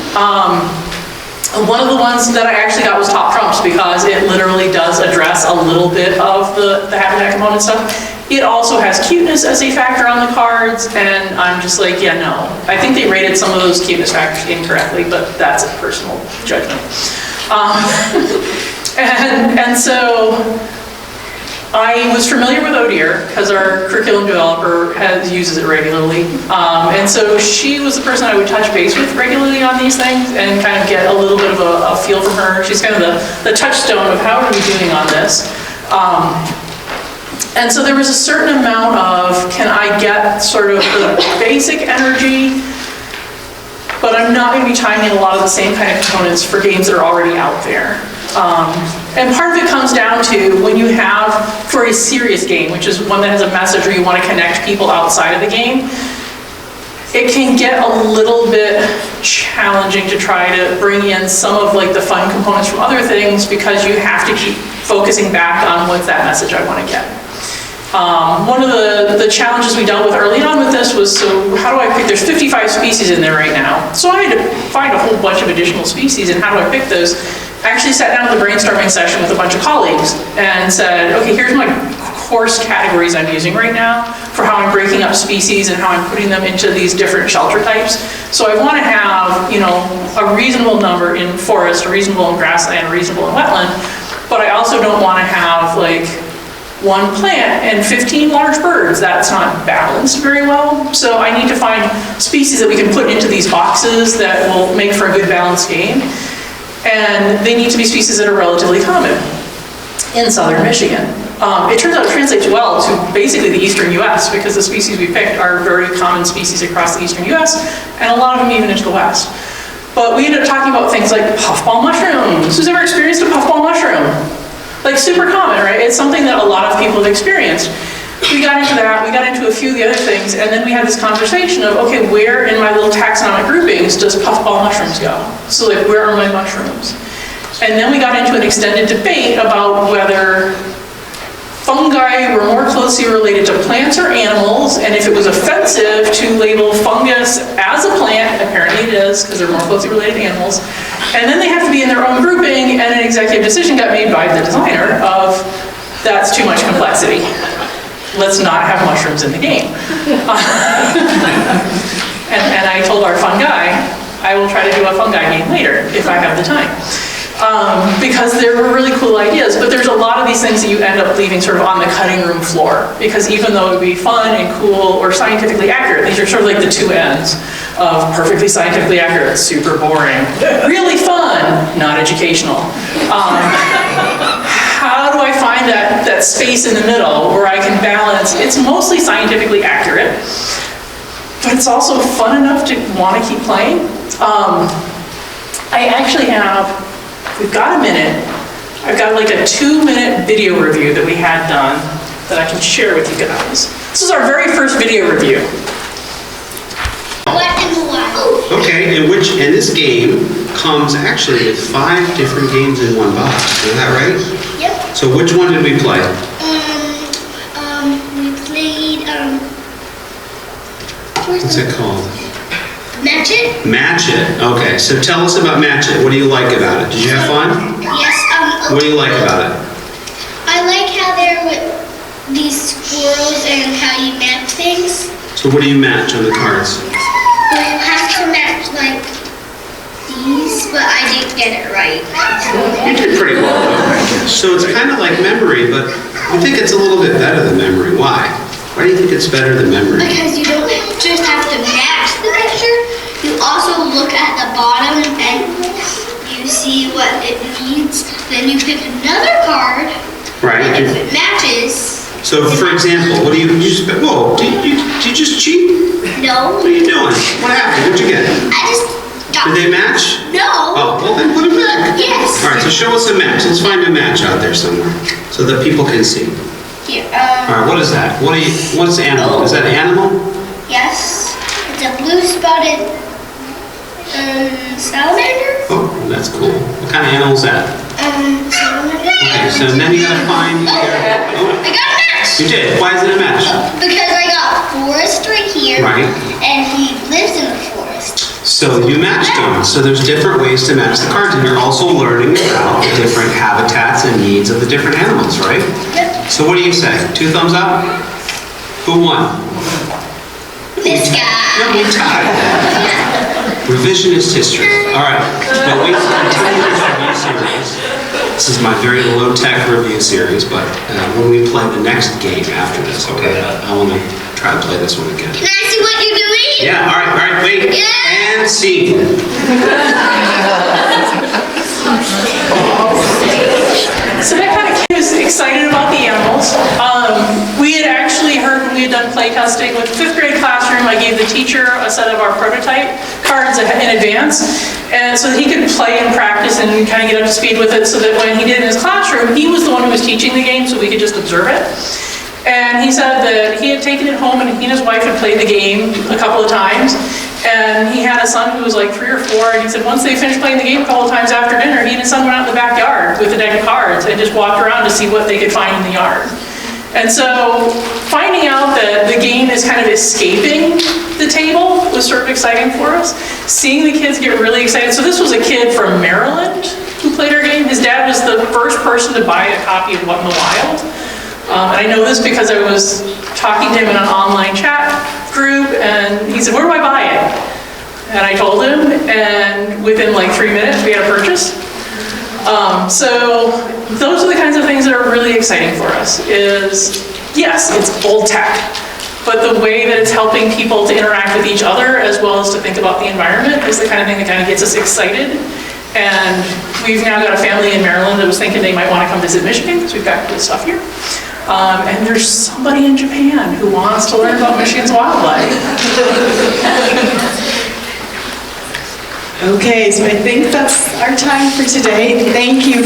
One of the ones that I actually got was Top Trumps, because it literally does address a little bit of the habitat component stuff. It also has cuteness as a factor on the cards, and I'm just like, yeah, no. I think they rated some of those cuteness factors incorrectly, but that's a personal judgment. And so I was familiar with Oh Dear because our curriculum developer uses it regularly. And so she was the person I would touch base with regularly on these things and kind of get a little bit of a feel from her. She's kind of the touchstone of how are we doing on this. And so there was a certain amount of, can I get sort of the basic energy, but I'm not going to be tying in a lot of the same kind of components for games that are already out there. And part of it comes down to when you have, for a serious game, which is one that has a message where you want to connect people outside of the game, it can get a little bit challenging to try to bring in some of like the fun components from other things, because you have to keep focusing back on what's that message I want to get. One of the challenges we dealt with early on with this was, so how do I pick, there's 55 species in there right now. So I had to find a whole bunch of additional species, and how do I pick those? I actually sat down with a brainstorming session with a bunch of colleagues and said, okay, here's my course categories I'm using right now for how I'm breaking up species and how I'm putting them into these different shelter types. So I want to have, you know, a reasonable number in forest, a reasonable in grassland, a reasonable in wetland, but I also don't want to have like one plant and 15 large birds. That's not balanced very well. So I need to find species that we can put into these boxes that will make for a good balanced game. And they need to be species that are relatively common in southern Michigan. It turns out it translates well to basically the eastern US, because the species we picked are very common species across the eastern US, and a lot of them even into the west. But we ended up talking about things like puffball mushrooms. Who's ever experienced a puffball mushroom? Like super common, right? It's something that a lot of people have experienced. We got into that, we got into a few of the other things, and then we had this conversation of, okay, where in my little taxonomic groupings does puffball mushrooms go? So like, where are my mushrooms? And then we got into an extended debate about whether fungi were more closely related to plants or animals, and if it was offensive to label fungus as a plant, apparently it is, because they're more closely related to animals, and then they have to be in their own grouping, and an executive decision got made by the designer of, that's too much complexity. Let's not have mushrooms in the game. And I told our fun guy, I will try to do a fungi game later if I have the time. Because there were really cool ideas, but there's a lot of these things that you end up leaving sort of on the cutting room floor, because even though it would be fun and cool or scientifically accurate, these are sort of like the two ends of perfectly scientifically accurate, super boring, really fun, not educational. How do I find that space in the middle where I can balance, it's mostly scientifically accurate, but it's also fun enough to want to keep playing? I actually have, we've got a minute, I've got like a 2-minute video review that we had done that I can share with you guys. This is our very first video review.
What in the wild?
Okay, and this game comes actually with 5 different games in one box. Is that right?
Yep.
So which one did we play?
We played,
What's it called?
Match It?
Match It. Okay, so tell us about Match It. What do you like about it? Did you have fun?
Yes.
What do you like about it?
I like how there were these squirrels and how you map things.
So what do you match on the cards?
Well, you have to match like these, but I didn't get it right.
You did pretty well, though. So it's kind of like memory, but I think it's a little bit better than memory. Why? Why do you think it's better than memory?
Because you don't just have to match the picture, you also look at the bottom and you see what it means. Then you pick another card,
Right.
and if it matches,
So, for example, what do you just? Whoa! Did you just cheat?
no.
What are you doing? What happened? What'd you get?
I just got.
Did they match?
No.
Oh, well then put them back.
Yes.
All right. So show us a match. Let's find a match out there somewhere so that people can see.
Here.
All right. What is that? What's animal? Is that an animal?
Yes. It's a blue spotted salamander.
Oh, that's cool. What kind of animal is that?
Salamander.
Okay. So then you gotta find either. Oh,
I got a match.
you did. Why is it a match?
Because I got forest right here.
Right.
And he lives in the forest.
So you matched them. So there's different ways to match the cards, and you're also learning about the different habitats and needs of the different animals, right?
Yep.
So what do you say? 2 thumbs up? Who won?
This guy.
No, we tied. Revisionist history. All right. But we continue this review series. This is my very low-tech review series, but when we play the next game after this, okay, I want to try to play this one again.
Can I see what you're doing?
Yeah, all right, wait.
Yeah.
And scene.
So that kind of kid was excited about the animals. We had actually heard when we had done playtesting with the 5th grade classroom, I gave the teacher a set of our prototype cards in advance, and so that he could play and practice and kind of get up to speed with it, so that when he did in his classroom, he was the one who was teaching the game, so we could just observe it. And he said that he had taken it home and he and his wife had played the game a couple of times. And he had a son who was like 3 or 4, and he said once they finished playing the game a couple of times after dinner, he and his son went out in the backyard with a deck of cards and just walked around to see what they could find in the yard. And so finding out that the game is kind of escaping the table was sort of exciting for us. Seeing the kids get really excited. So this was a kid from Maryland who played our game. His dad was the first person to buy a copy of What in the Wild. And I know this because I was talking to him in an online chat group, and he said, "Where do I buy it?" And I told him, and within like 3 minutes, we had a purchase. So those are the kinds of things that are really exciting for us, is, yes, it's old tech, but the way that it's helping people to interact with each other as well as to think about the environment is the kind of thing that kind of gets us excited. And we've now got a family in Maryland that was thinking they might want to come visit Michigan, because we've got cool stuff here. And there's somebody in Japan who wants to learn about Michigan's wildlife.
Okay, so I think that's our time for today. Thank you